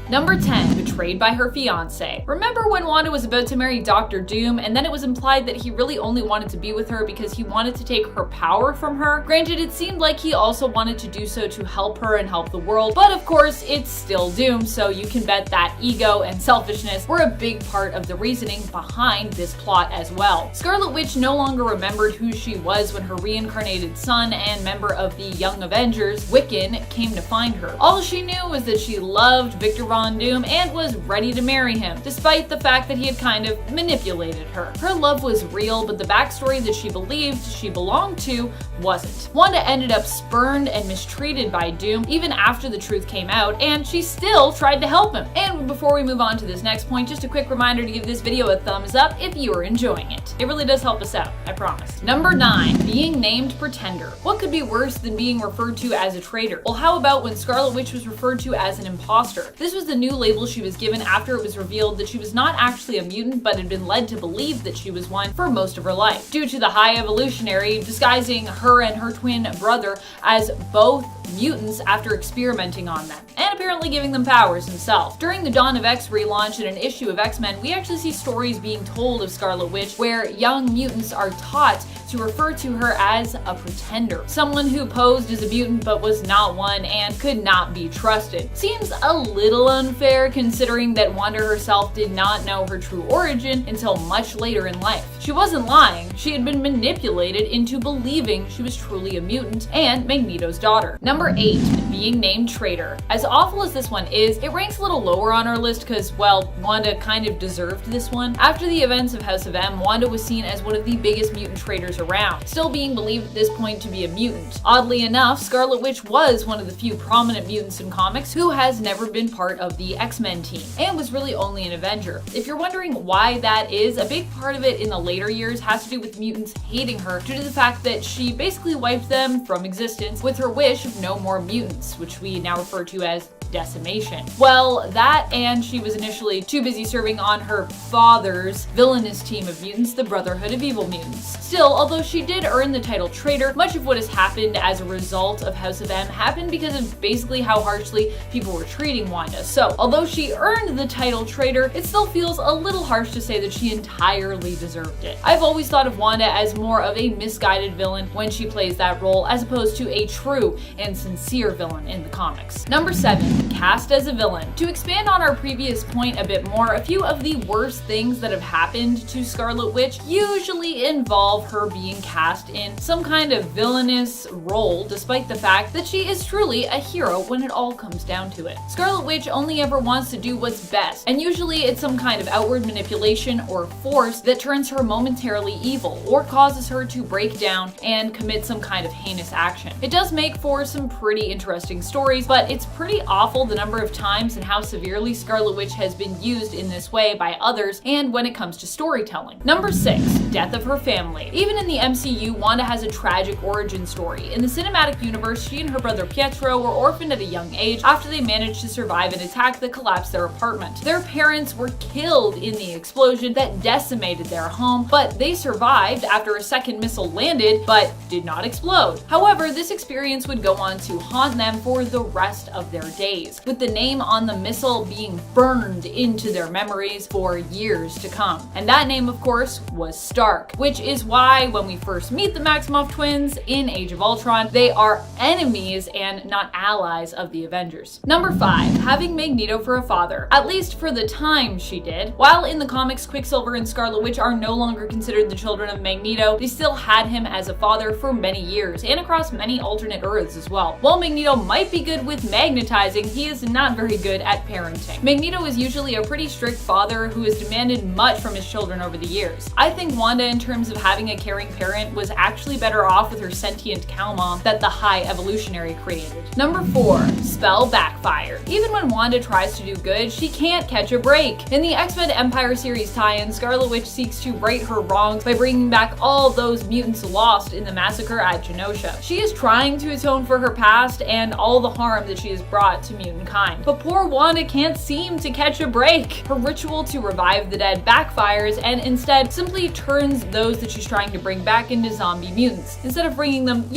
Number 10, betrayed by her fiance. Remember when Wanda was about to marry Dr. Doom, and then it was implied that he really only wanted to be with her because he wanted to take her power from her? Granted, it seemed like he also wanted to do so to help her and help the world, but of course, it's still Doom, so you can bet that ego and selfishness were a big part of the reasoning behind this plot as well. Scarlet Witch no longer remembered who she was when her reincarnated son and member of the Young Avengers, Wiccan, came to find her. All she knew was that she loved Victor Von Doom and was ready to marry him, despite the fact that he had kind of manipulated her. Her love was real, but the backstory that she believed she belonged to wasn't. Wanda ended up spurned and mistreated by Doom even after the truth came out, and she still tried to help him. And before we move on to this next point, just a quick reminder to give this video a thumbs up if you are enjoying it. It really does help us out, I promise. Number 9, being named Pretender. What could be worse than being referred to as a traitor? Well, how about when Scarlet Witch was referred to as an imposter? This was the new label she was given after it was revealed that she was not actually a mutant, but had been led to believe that she was one for most of her life, due to the High Evolutionary disguising her and her twin brother as both mutants after experimenting on them, and apparently giving them powers himself. During the Dawn of X relaunch in an issue of X-Men, we actually see stories being told of Scarlet Witch where young mutants are taught to refer to her as a pretender, someone who posed as a mutant but was not one and could not be trusted. Seems a little unfair considering that Wanda herself did not know her true origin until much later in life. She wasn't lying, she had been manipulated into believing she was truly a mutant and Magneto's daughter. Number 8, being named traitor. As awful as this one is, it ranks a little lower on our list because, well, Wanda kind of deserved this one. After the events of House of M, Wanda was seen as one of the biggest mutant traitors around, still being believed at this point to be a mutant. Oddly enough, Scarlet Witch was one of the few prominent mutants in comics who has never been part of the X-Men team, and was really only an Avenger. If you're wondering why that is, a big part of it in the later years has to do with mutants hating her due to the fact that she basically wiped them from existence with her wish of no more mutants, which we now refer to as decimation. Well, that, and she was initially too busy serving on her father's villainous team of mutants, the Brotherhood of Evil Mutants. Still, although she did earn the title traitor, much of what has happened as a result of House of M happened because of basically how harshly people were treating Wanda. So, although she earned the title traitor, it still feels a little harsh to say that she entirely deserved it. I've always thought of Wanda as more of a misguided villain when she plays that role, as opposed to a true and sincere villain in the comics. Number 7, cast as a villain. To expand on our previous point a bit more, a few of the worst things that have happened to Scarlet Witch usually involve her being cast in some kind of villainous role, despite the fact that she is truly a hero when it all comes down to it. Scarlet Witch only ever wants to do what's best, and usually it's some kind of outward manipulation or force that turns her momentarily evil, or causes her to break down and commit some kind of heinous action. It does make for some pretty interesting stories, but it's pretty awful the number of times and how severely Scarlet Witch has been used in this way by others, and when it comes to storytelling. Number 6, death of her family. Even in the MCU, Wanda has a tragic origin story. In the cinematic universe, she and her brother Pietro were orphaned at a young age after they managed to survive an attack that collapsed their apartment. Their parents were killed in the explosion that decimated their home, but they survived after a second missile landed but did not explode. However, this experience would go on to haunt them for the rest of their days, with the name on the missile being burned into their memories for years to come. And that name, of course, was Stark, which is why when we first meet the Maximoff twins in Age of Ultron, they are enemies and not allies of the Avengers. Number 5, having Magneto for a father. At least for the time she did. While in the comics, Quicksilver and Scarlet Witch are no longer considered the children of Magneto, they still had him as a father for many years, and across many alternate Earths as well. While Magneto might be good with magnetizing, he is not very good at parenting. Magneto is usually a pretty strict father who has demanded much from his children over the years. I think Wanda, in terms of having a caring parent, was actually better off with her sentient cow mom that the High Evolutionary created. Number 4, spell Backfire. Even when Wanda tries to do good, she can't catch a break. In the X-Men Empire series tie-in, Scarlet Witch seeks to right her wrongs by bringing back all those mutants lost in the massacre at Genosha. She is trying to atone for her past and all the harm that she has brought to mutant kind. But poor Wanda can't seem to catch a break. Her ritual to revive the dead backfires and instead simply turns those that she's trying to bring back into zombie mutants, instead of bringing them,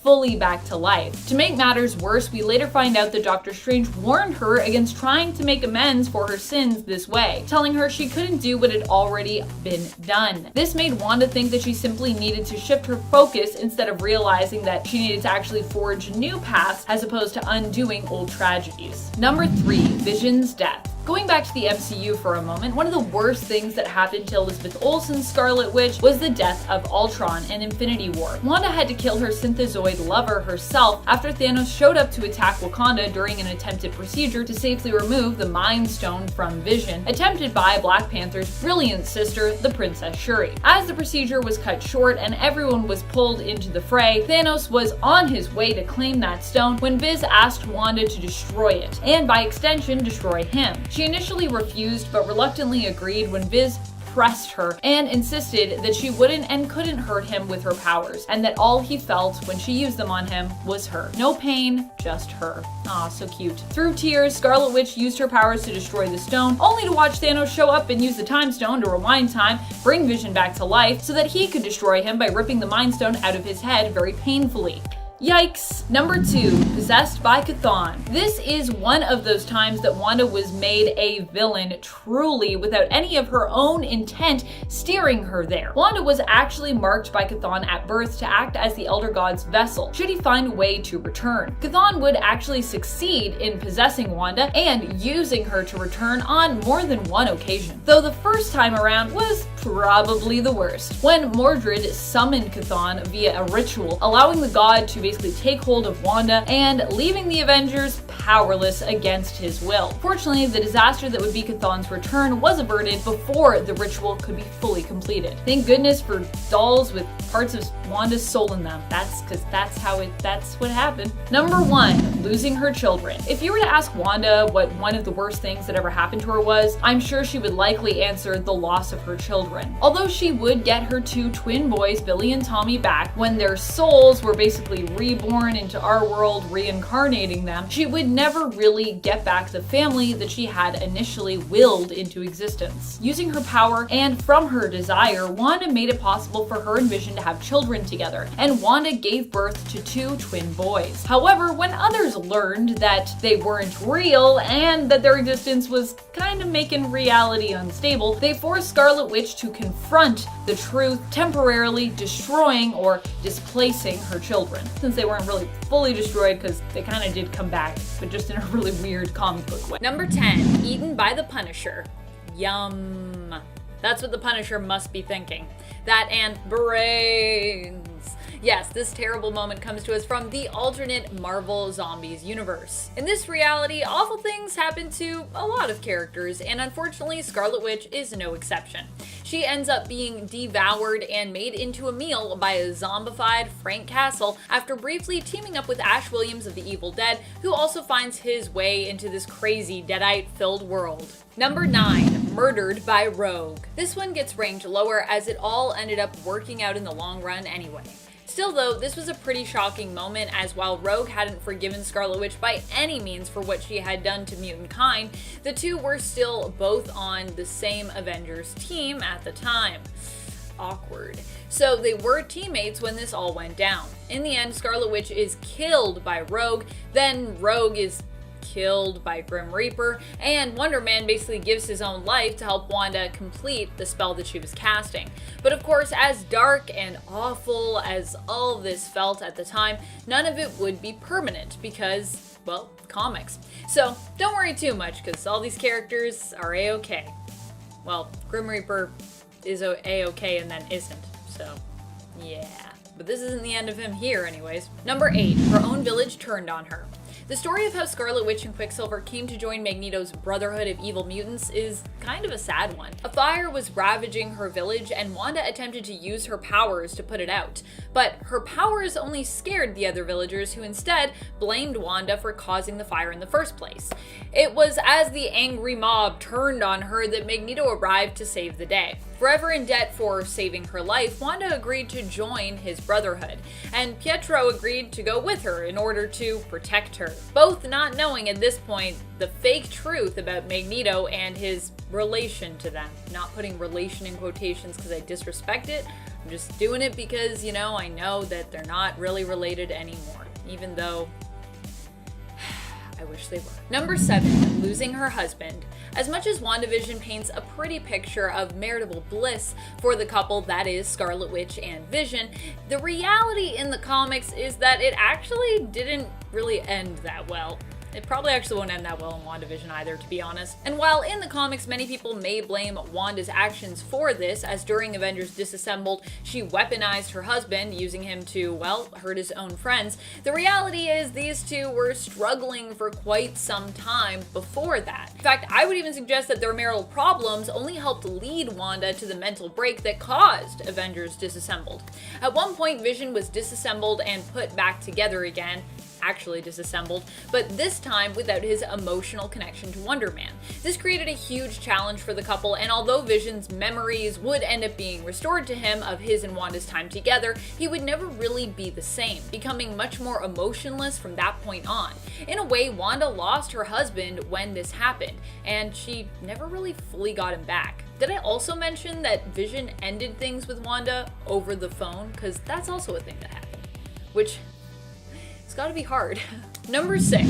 fully back to life. To make matters worse, we later find out that Doctor Strange warned her against trying to make amends for her sins this way, telling her she couldn't do what had already been done. This made Wanda think that she simply needed to shift her focus instead of realizing that she needed to actually forge new paths as opposed to undoing old tragedies. Number 3, Vision's death. Going back to the MCU for a moment, one of the worst things that happened to Elizabeth Olsen's Scarlet Witch was the death of Ultron in Infinity War. Wanda had to kill her synthezoid lover herself after Thanos showed up to attack Wakanda during an attempted procedure to safely remove the Mind Stone from Vision, attempted by Black Panther's brilliant sister, the Princess Shuri. As the procedure was cut short and everyone was pulled into the fray, Thanos was on his way to claim that stone when Viz asked Wanda to destroy it, and by extension, destroy him. She initially refused, but reluctantly agreed when Viz pressed her and insisted that she wouldn't and couldn't hurt him with her powers, and that all he felt when she used them on him was her. No pain, just her. Aw, so cute. Through tears, Scarlet Witch used her powers to destroy the stone, only to watch Thanos show up and use the Time Stone to rewind time, bring Vision back to life, so that he could destroy him by ripping the Mind Stone out of his head very painfully. Yikes. Number 2, possessed by Cathon. This is one of those times that Wanda was made a villain truly without any of her own intent steering her there. Wanda was actually marked by Cathon at birth to act as the Elder God's vessel, should he find a way to return. Cathon would actually succeed in possessing Wanda and using her to return on more than one occasion, though the first time around was probably the worst, when Mordred summoned Cathon via a ritual, allowing the god to basically take hold of Wanda and leaving the Avengers powerless against his will. Fortunately, the disaster that would be Cathon's return was averted before the ritual could be fully completed. Thank goodness for dolls with parts of Wanda's soul in them. That's what happened. Number 1, losing her children. If you were to ask Wanda what one of the worst things that ever happened to her was, I'm sure she would likely answer the loss of her children. Although she would get her 2 twin boys, Billy and Tommy, back when their souls were basically reborn into our world, reincarnating them, she would never really get back the family that she had initially willed into existence. Using her power and from her desire, Wanda made it possible for her and Vision to have children together, and Wanda gave birth to 2 twin boys. However, when others learned that they weren't real and that their existence was kind of making reality unstable, they forced Scarlet Witch to confront the truth, temporarily destroying or displacing her children, since they weren't really fully destroyed because they kind of did come back, but just in a really weird comic book way. Number 10, eaten by the Punisher. Yum. That's what the Punisher must be thinking. That and brains. Yes, this terrible moment comes to us from the alternate Marvel Zombies universe. In this reality, awful things happen to a lot of characters, and unfortunately, Scarlet Witch is no exception. She ends up being devoured and made into a meal by a zombified Frank Castle after briefly teaming up with Ash Williams of the Evil Dead, who also finds his way into this crazy Deadite-filled world. Number 9, murdered by Rogue. This one gets ranked lower as it all ended up working out in the long run anyway. Still though, this was a pretty shocking moment, as while Rogue hadn't forgiven Scarlet Witch by any means for what she had done to mutant kind, the two were still both on the same Avengers team at the time. Awkward. So they were teammates when this all went down. In the end, Scarlet Witch is killed by Rogue, then Rogue is killed by Grim Reaper, and Wonder Man basically gives his own life to help Wanda complete the spell that she was casting. But of course, as dark and awful as all of this felt at the time, none of it would be permanent because, well, comics. So don't worry too much, because all these characters are a-okay. Well, Grim Reaper is a-okay and then isn't, so yeah. But this isn't the end of him here anyways. Number 8, her own village turned on her. The story of how Scarlet Witch and Quicksilver came to join Magneto's Brotherhood of Evil Mutants is kind of a sad one. A fire was ravaging her village and Wanda attempted to use her powers to put it out. But her powers only scared the other villagers, who instead blamed Wanda for causing the fire in the first place. It was as the angry mob turned on her that Magneto arrived to save the day. Forever in debt for saving her life, Wanda agreed to join his Brotherhood, and Pietro agreed to go with her in order to protect her, both not knowing at this point the fake truth about Magneto and his relation to them. Not putting relation in quotations because I disrespect it. I'm just doing it because, I know that they're not really related anymore, even though I wish they were. Number 7, losing her husband. As much as WandaVision paints a pretty picture of marital bliss for the couple that is Scarlet Witch and Vision, the reality in the comics is that it actually didn't really end that well. It probably actually won't end that well in WandaVision either, to be honest. And while in the comics many people may blame Wanda's actions for this, as during Avengers Disassembled she weaponized her husband, using him to, well, hurt his own friends, the reality is these two were struggling for quite some time before that. In fact, I would even suggest that their marital problems only helped lead Wanda to the mental break that caused Avengers Disassembled. At one point, Vision was disassembled and put back together again, actually disassembled, but this time without his emotional connection to Wonder Man. This created a huge challenge for the couple, and although Vision's memories would end up being restored to him of his and Wanda's time together, he would never really be the same, becoming much more emotionless from that point on. In a way, Wanda lost her husband when this happened, and she never really fully got him back. Did I also mention that Vision ended things with Wanda over the phone? Because that's also a thing that happened, which it's gotta be hard. Number 6,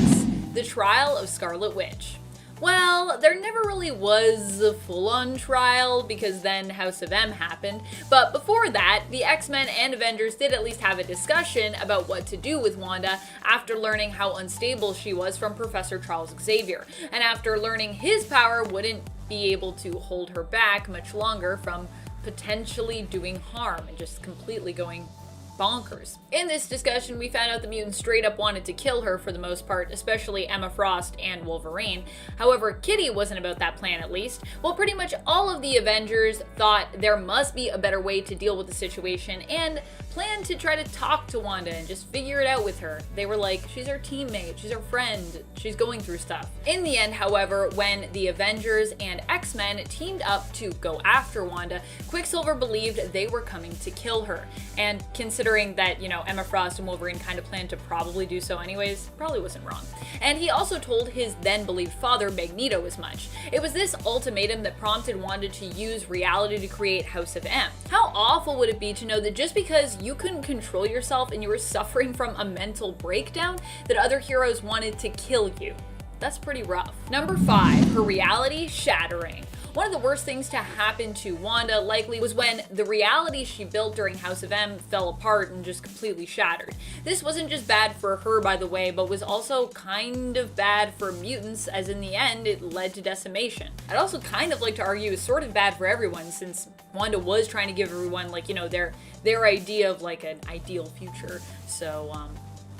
the trial of Scarlet Witch. Well, there never really was a full-on trial because then House of M happened, but before that, the X-Men and Avengers did at least have a discussion about what to do with Wanda after learning how unstable she was from Professor Charles Xavier, and after learning his power wouldn't be able to hold her back much longer from potentially doing harm and just completely going bonkers. In this discussion, we found out the mutants straight up wanted to kill her for the most part, especially Emma Frost and Wolverine. However, Kitty wasn't about that plan, at least. Well, pretty much all of the Avengers thought there must be a better way to deal with the situation and planned to try to talk to Wanda and just figure it out with her. They were like, she's our teammate, she's our friend, she's going through stuff. In the end, however, when the Avengers and X-Men teamed up to go after Wanda, Quicksilver believed they were coming to kill her. And considering that, Emma Frost and Wolverine kind of planned to probably do so anyways, probably wasn't wrong. And he also told his then believed father, Magneto, as much. It was this ultimatum that prompted Wanda to use reality to create House of M. How awful would it be to know that just because you couldn't control yourself and you were suffering from a mental breakdown, that other heroes wanted to kill you? That's pretty rough. Number 5, her reality shattering. One of the worst things to happen to Wanda likely was when the reality she built during House of M fell apart and just completely shattered. This wasn't just bad for her, by the way, but was also kind of bad for mutants, as in the end it led to decimation. I'd also kind of like to argue it's sort of bad for everyone, since Wanda was trying to give everyone their idea of like an ideal future. So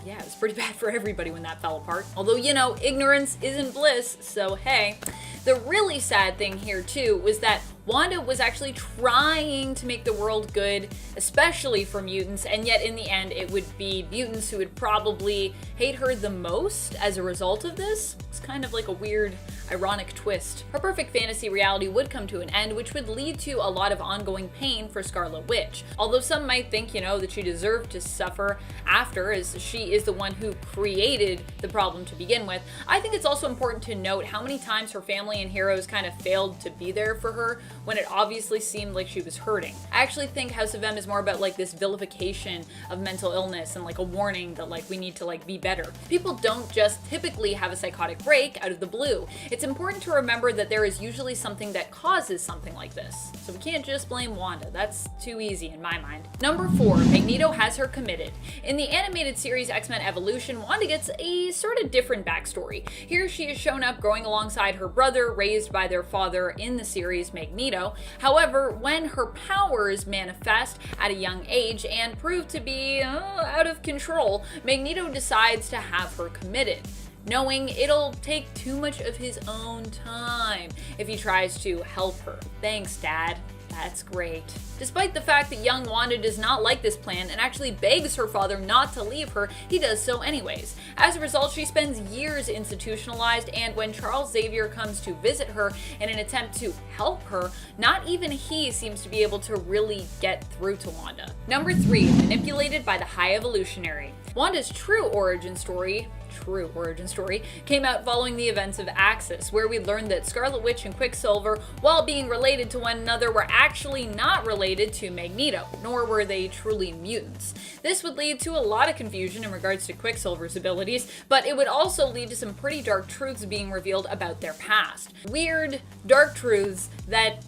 yeah, it was pretty bad for everybody when that fell apart. Although, ignorance isn't bliss, so hey. The really sad thing here too was that Wanda was actually trying to make the world good, especially for mutants, and yet in the end it would be mutants who would probably hate her the most as a result of this. It's kind of like a weird, ironic twist. Her perfect fantasy reality would come to an end, which would lead to a lot of ongoing pain for Scarlet Witch. Although some might think, that she deserved to suffer after, as she is the one who created the problem to begin with, I think it's also important to note how many times her family and heroes kind of failed to be there for her when it obviously seemed like she was hurting. I actually think House of M is more about like this vilification of mental illness and like a warning that like we need to like be better. People don't just typically have a psychotic break out of the blue. It's important to remember that there is usually something that causes something like this. So we can't just blame Wanda. That's too easy in my mind. Number 4, Magneto Has Her Committed. In the animated series X-Men Evolution, Wanda gets a sort of different backstory. Here she is shown up growing alongside her brother, raised by their father in the series, Magneto. However, when her powers manifest at a young age and prove to be out of control, Magneto decides to have her committed, knowing it'll take too much of his own time if he tries to help her. Thanks, Dad. That's great. Despite the fact that young Wanda does not like this plan and actually begs her father not to leave her, he does so anyways. As a result, she spends years institutionalized, and when Charles Xavier comes to visit her in an attempt to help her, not even he seems to be able to really get through to Wanda. Number 3, manipulated by the High Evolutionary. Wanda's true origin story true origin story, came out following the events of Axis, where we learned that Scarlet Witch and Quicksilver, while being related to one another, were actually not related to Magneto, nor were they truly mutants. This would lead to a lot of confusion in regards to Quicksilver's abilities, but it would also lead to some pretty dark truths being revealed about their past. Weird, dark truths that,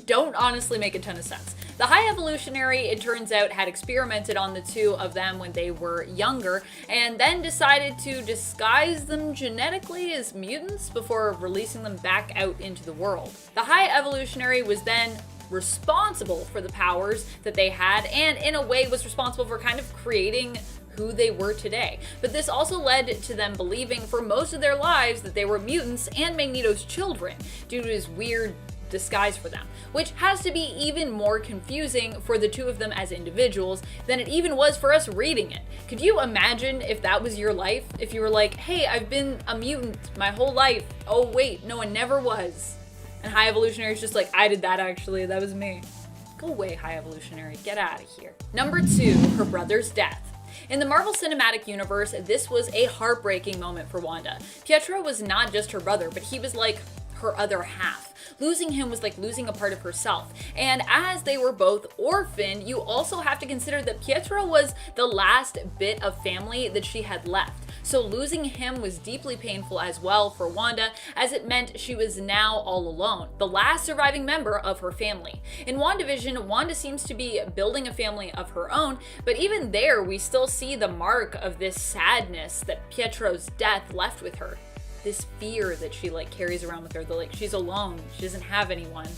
don't honestly make a ton of sense. The High Evolutionary, it turns out, had experimented on the two of them when they were younger, and then decided to disguise them genetically as mutants before releasing them back out into the world. The High Evolutionary was then responsible for the powers that they had, and in a way was responsible for kind of creating who they were today. But this also led to them believing for most of their lives that they were mutants and Magneto's children, due to his weird disguise for them, which has to be even more confusing for the two of them as individuals than it even was for us reading it. Could you imagine if that was your life? If you were like, hey, I've been a mutant my whole life. Oh wait, no, I never was. And High Evolutionary is just like, I did that actually, that was me. Go away, High Evolutionary, get out of here. Number 2, her brother's death. In the Marvel Cinematic Universe, this was a heartbreaking moment for Wanda. Pietro was not just her brother, but he was like her other half. Losing him was like losing a part of herself. And as they were both orphaned, you also have to consider that Pietro was the last bit of family that she had left. So losing him was deeply painful as well for Wanda, as it meant she was now all alone, the last surviving member of her family. In WandaVision, Wanda seems to be building a family of her own, but even there we still see the mark of this sadness that Pietro's death left with her. This fear that she carries around with her, that she's alone, she doesn't have anyone.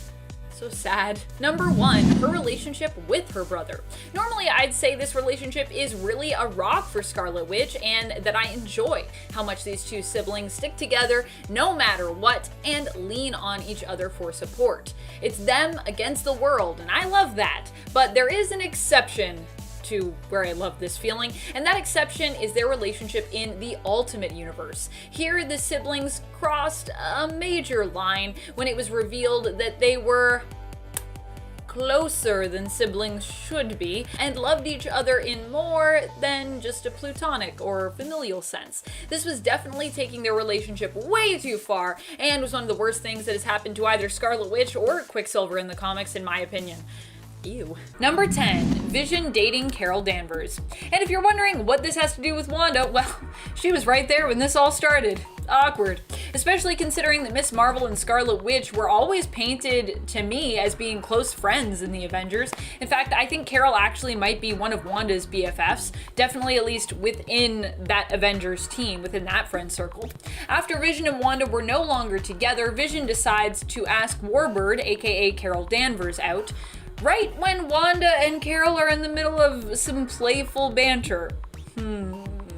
So sad. Number 1, her relationship with her brother. Normally I'd say this relationship is really a rock for Scarlet Witch, and that I enjoy how much these two siblings stick together no matter what and lean on each other for support. It's them against the world, and I love that. But there is an exception to where I love this feeling, and that exception is their relationship in the Ultimate Universe. Here, the siblings crossed a major line when it was revealed that they were closer than siblings should be, and loved each other in more than just a platonic or familial sense. This was definitely taking their relationship way too far, and was one of the worst things that has happened to either Scarlet Witch or Quicksilver in the comics, in my opinion. Ew. Number 10, Vision dating Carol Danvers. And if you're wondering what this has to do with Wanda, well, she was right there when this all started. Awkward. Especially considering that Miss Marvel and Scarlet Witch were always painted to me as being close friends in the Avengers. In fact, I think Carol actually might be one of Wanda's BFFs, definitely at least within that Avengers team, within that friend circle. After Vision and Wanda were no longer together, Vision decides to ask Warbird, aka Carol Danvers, out, right when Wanda and Carol are in the middle of some playful banter.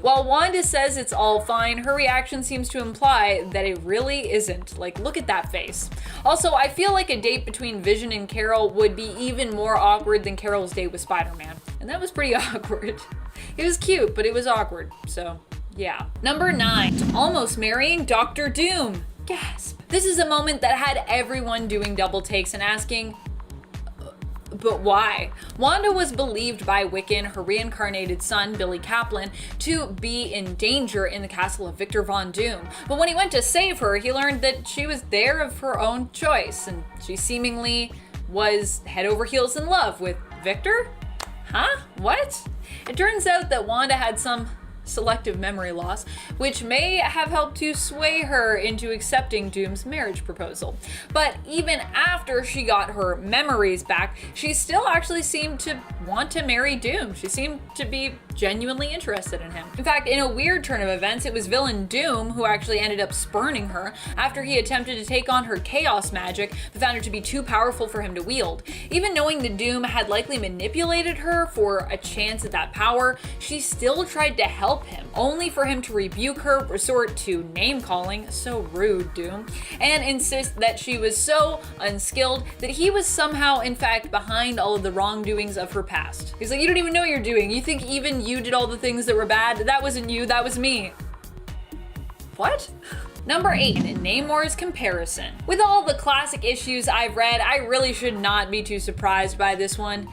While Wanda says it's all fine, her reaction seems to imply that it really isn't. Look at that face. Also, I feel like a date between Vision and Carol would be even more awkward than Carol's date with Spider-Man. And that was pretty awkward. It was cute, but it was awkward, so yeah. Number 9, almost marrying Dr. Doom. Gasp. This is a moment that had everyone doing double takes and asking, but why? Wanda was believed by Wiccan, her reincarnated son, Billy Kaplan, to be in danger in the castle of Victor Von Doom. But when he went to save her, he learned that she was there of her own choice, and she seemingly was head over heels in love with Victor? Huh? What? It turns out that Wanda had some selective memory loss, which may have helped to sway her into accepting Doom's marriage proposal. But even after she got her memories back, she still actually seemed to want to marry Doom. She seemed to be genuinely interested in him. In fact, in a weird turn of events, it was villain Doom who actually ended up spurning her after he attempted to take on her chaos magic, but found her to be too powerful for him to wield. Even knowing that Doom had likely manipulated her for a chance at that power, she still tried to help him, only for him to rebuke her, resort to name-calling, so rude, Doom, and insist that she was so unskilled that he was somehow, in fact, behind all of the wrongdoings of her past. He's like, you don't even know what you're doing. You think even you did all the things that were bad? That wasn't you, that was me. What? Number 8, Neymars comparison. With all the classic issues I've read, I really should not be too surprised by this one.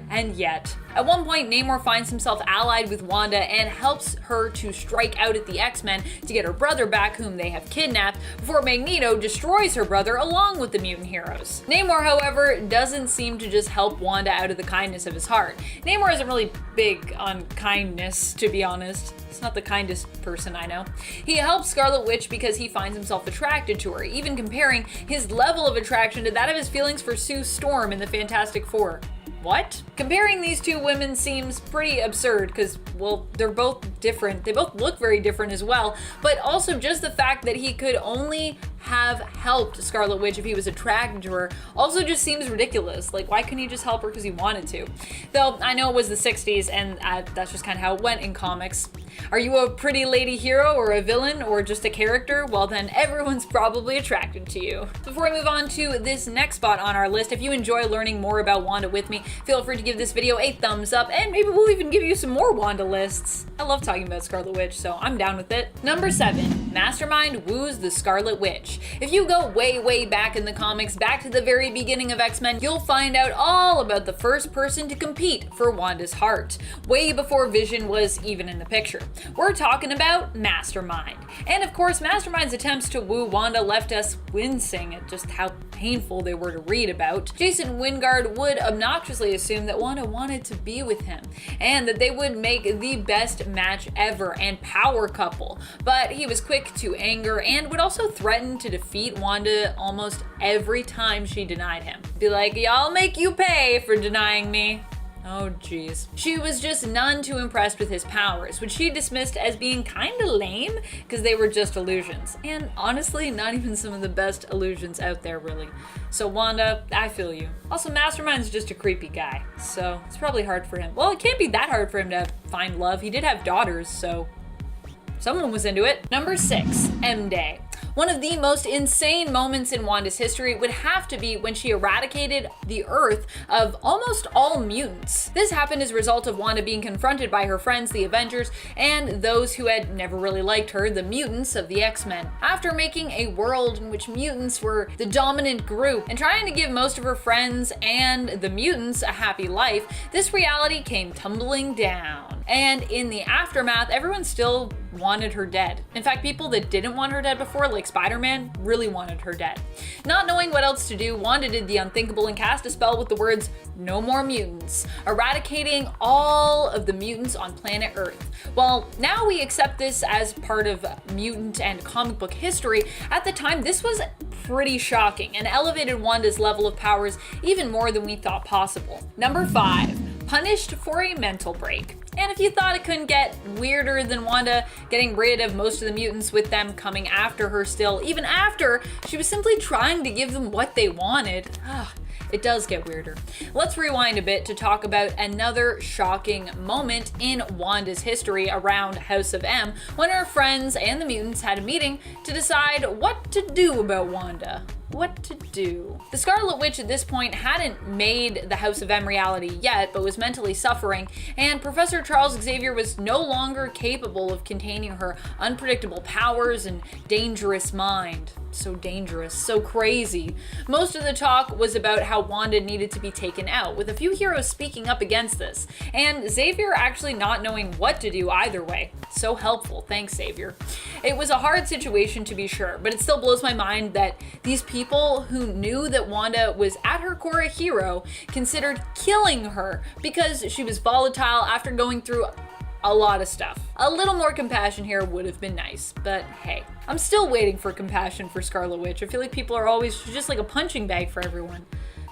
And yet, at one point, Namor finds himself allied with Wanda and helps her to strike out at the X-Men to get her brother back, whom they have kidnapped, before Magneto destroys her brother along with the mutant heroes. Namor, however, doesn't seem to just help Wanda out of the kindness of his heart. Namor isn't really big on kindness, to be honest. He's not the kindest person I know. He helps Scarlet Witch because he finds himself attracted to her, even comparing his level of attraction to that of his feelings for Sue Storm in the Fantastic Four. What? Comparing these two women seems pretty absurd because, well, they're both different. They both look very different as well, but also just the fact that he could only have helped Scarlet Witch if he was attracted to her also just seems ridiculous. Like, why couldn't he just help her because he wanted to? Though, I know it was the 60s and that's just kind of how it went in comics. Are you a pretty lady hero or a villain or just a character? Well, then everyone's probably attracted to you. Before we move on to this next spot on our list, if you enjoy learning more about Wanda with me, feel free to give this video a thumbs up and maybe we'll even give you some more Wanda lists. I love talking about Scarlet Witch, so I'm down with it. Number 7, Mastermind woos the Scarlet Witch. If you go way back in the comics, back to the very beginning of X-Men, you'll find out all about the first person to compete for Wanda's heart, way before Vision was even in the picture. We're talking about Mastermind. And of course, Mastermind's attempts to woo Wanda left us wincing at just how painful they were to read about. Jason Wingard would obnoxiously assume that Wanda wanted to be with him, and that they would make the best match ever and power couple. But he was quick to anger and would also threaten to defeat Wanda almost every time she denied him. Be like, "Y'all make you pay for denying me." Oh geez. She was just none too impressed with his powers, which she dismissed as being kinda lame because they were just illusions. And honestly, not even some of the best illusions out there really. So Wanda, I feel you. Also, Mastermind's just a creepy guy, so it's probably hard for him. Well, it can't be that hard for him to find love. He did have daughters, so someone was into it. Number 6, MDay. One of the most insane moments in Wanda's history would have to be when she eradicated the Earth of almost all mutants. This happened as a result of Wanda being confronted by her friends, the Avengers, and those who had never really liked her, the mutants of the X-Men. After making a world in which mutants were the dominant group and trying to give most of her friends and the mutants a happy life, this reality came tumbling down. And in the aftermath, everyone still wanted her dead. In fact, people that didn't want her dead before, like Spider-Man, really wanted her dead. Not knowing what else to do, Wanda did the unthinkable and cast a spell with the words, "No more mutants," eradicating all of the mutants on planet Earth. Well, now we accept this as part of mutant and comic book history. At the time, this was pretty shocking and elevated Wanda's level of powers even more than we thought possible. Number 5, punished for a mental break. And if you thought it couldn't get weirder than Wanda getting rid of most of the mutants with them coming after her still, even after she was simply trying to give them what they wanted, it does get weirder. Let's rewind a bit to talk about another shocking moment in Wanda's history around House of M, when her friends and the mutants had a meeting to decide what to do about Wanda. What to do. The Scarlet Witch at this point hadn't made the House of M reality yet, but was mentally suffering, and Professor Charles Xavier was no longer capable of containing her unpredictable powers and dangerous mind. So dangerous, so crazy. Most of the talk was about how Wanda needed to be taken out, with a few heroes speaking up against this, and Xavier actually not knowing what to do either way. So helpful, thanks Xavier. It was a hard situation to be sure, but it still blows my mind that these people who knew that Wanda was at her core a hero considered killing her because she was volatile after going through a lot of stuff. A little more compassion here would have been nice, but hey. I'm still waiting for compassion for Scarlet Witch. I feel like people are always just like a punching bag for everyone.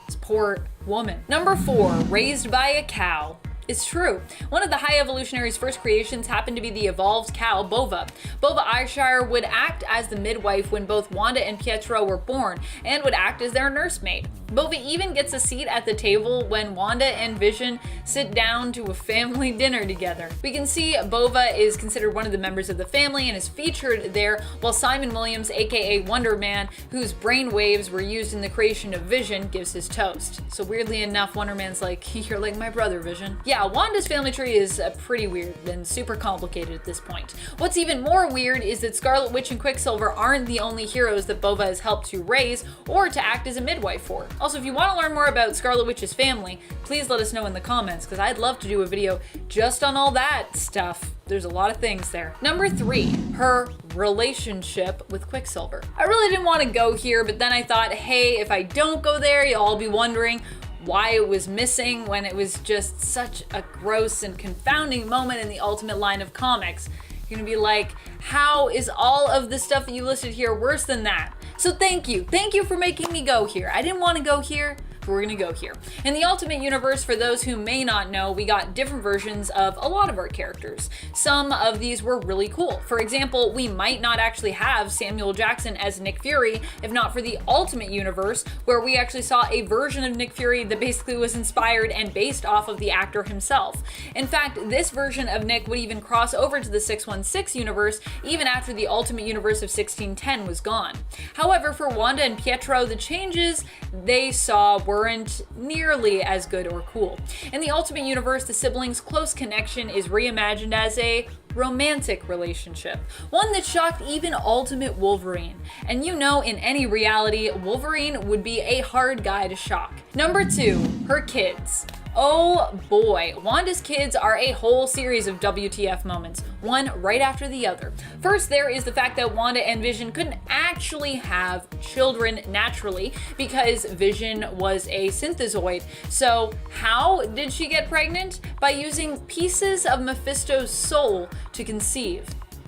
This poor woman. Number 4, raised by a cow. It's true. One of the High Evolutionary's first creations happened to be the evolved cow, Bova. Bova Eyeshire would act as the midwife when both Wanda and Pietro were born, and would act as their nursemaid. Bova even gets a seat at the table when Wanda and Vision sit down to a family dinner together. We can see Bova is considered one of the members of the family and is featured there, while Simon Williams, aka Wonder Man, whose brain waves were used in the creation of Vision, gives his toast. So weirdly enough, Wonder Man's like, "You're like my brother, Vision." Yeah, yeah, Wanda's family tree is pretty weird and super complicated at this point. What's even more weird is that Scarlet Witch and Quicksilver aren't the only heroes that Bova has helped to raise or to act as a midwife for. Also, if you want to learn more about Scarlet Witch's family, please let us know in the comments, because I'd love to do a video just on all that stuff. There's a lot of things there. Number 3, her relationship with Quicksilver. I really didn't want to go here, but then I thought, hey, if I don't go there, you'll all be wondering why it was missing when it was just such a gross and confounding moment in the Ultimate line of comics. You're gonna be like, how is all of the stuff that you listed here worse than that? So thank you for making me go here. I didn't want to go here, but we're gonna go here. In the Ultimate Universe, for those who may not know, we got different versions of a lot of our characters. Some of these were really cool. For example, we might not actually have Samuel Jackson as Nick Fury if not for the Ultimate Universe, where we actually saw a version of Nick Fury that basically was inspired and based off of the actor himself. In fact, this version of Nick would even cross over to the 616 universe even after the Ultimate Universe of 1610 was gone. However, for Wanda and Pietro, the changes they saw weren't nearly as good or cool. In the Ultimate Universe, the siblings' close connection is reimagined as a romantic relationship, one that shocked even Ultimate Wolverine. And you know, in any reality, Wolverine would be a hard guy to shock. Number 2, her kids. Oh boy, Wanda's kids are a whole series of WTF moments, one right after the other. First, there is the fact that Wanda and Vision couldn't actually have children naturally because Vision was a synthezoid. So how did she get pregnant? By using pieces of Mephisto's soul to conceive.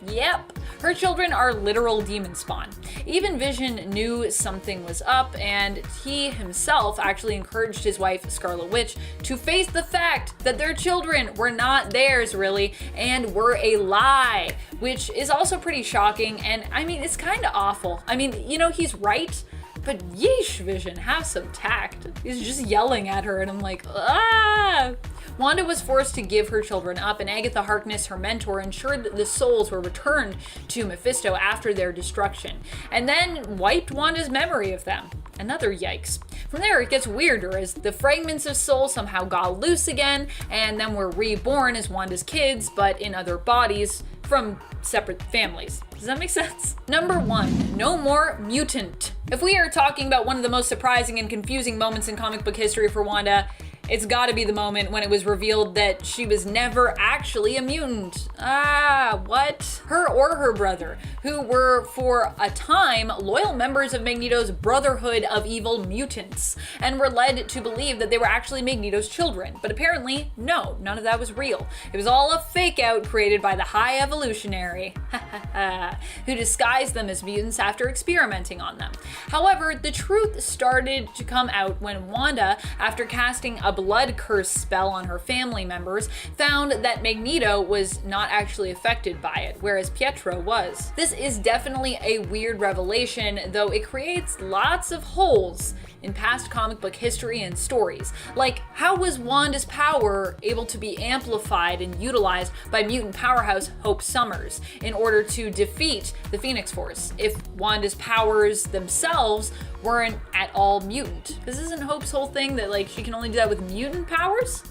Yep, her children are literal demon spawn. Even Vision knew something was up, and he himself actually encouraged his wife, Scarlet Witch, to face the fact that their children were not theirs really, and were a lie, which is also pretty shocking, and I mean, it's kind of awful. I mean, you know, he's right, but yeesh, Vision, have some tact. He's just yelling at her, and I'm like, ah! Wanda was forced to give her children up, and Agatha Harkness, her mentor, ensured that the souls were returned to Mephisto after their destruction, and then wiped Wanda's memory of them. Another yikes. From there, it gets weirder as the fragments of soul somehow got loose again, and then were reborn as Wanda's kids, but in other bodies from separate families. Does that make sense? Number 1, no more mutant. If we are talking about one of the most surprising and confusing moments in comic book history for Wanda, it's gotta be the moment when it was revealed that she was never actually a mutant. Ah, what? Her or her brother, who were for a time loyal members of Magneto's Brotherhood of Evil Mutants, and were led to believe that they were actually Magneto's children. But apparently, no, none of that was real. It was all a fake out created by the High Evolutionary, who disguised them as mutants after experimenting on them. However, the truth started to come out when Wanda, after casting a blood curse spell on her family members, found that Magneto was not actually affected by it, whereas Pietro was. This is definitely a weird revelation, though it creates lots of holes in past comic book history and stories. Like, how was Wanda's power able to be amplified and utilized by mutant powerhouse Hope Summers in order to defeat the Phoenix Force if Wanda's powers themselves weren't at all mutant? This isn't Hope's whole thing that, like, she can only do that with mutant powers?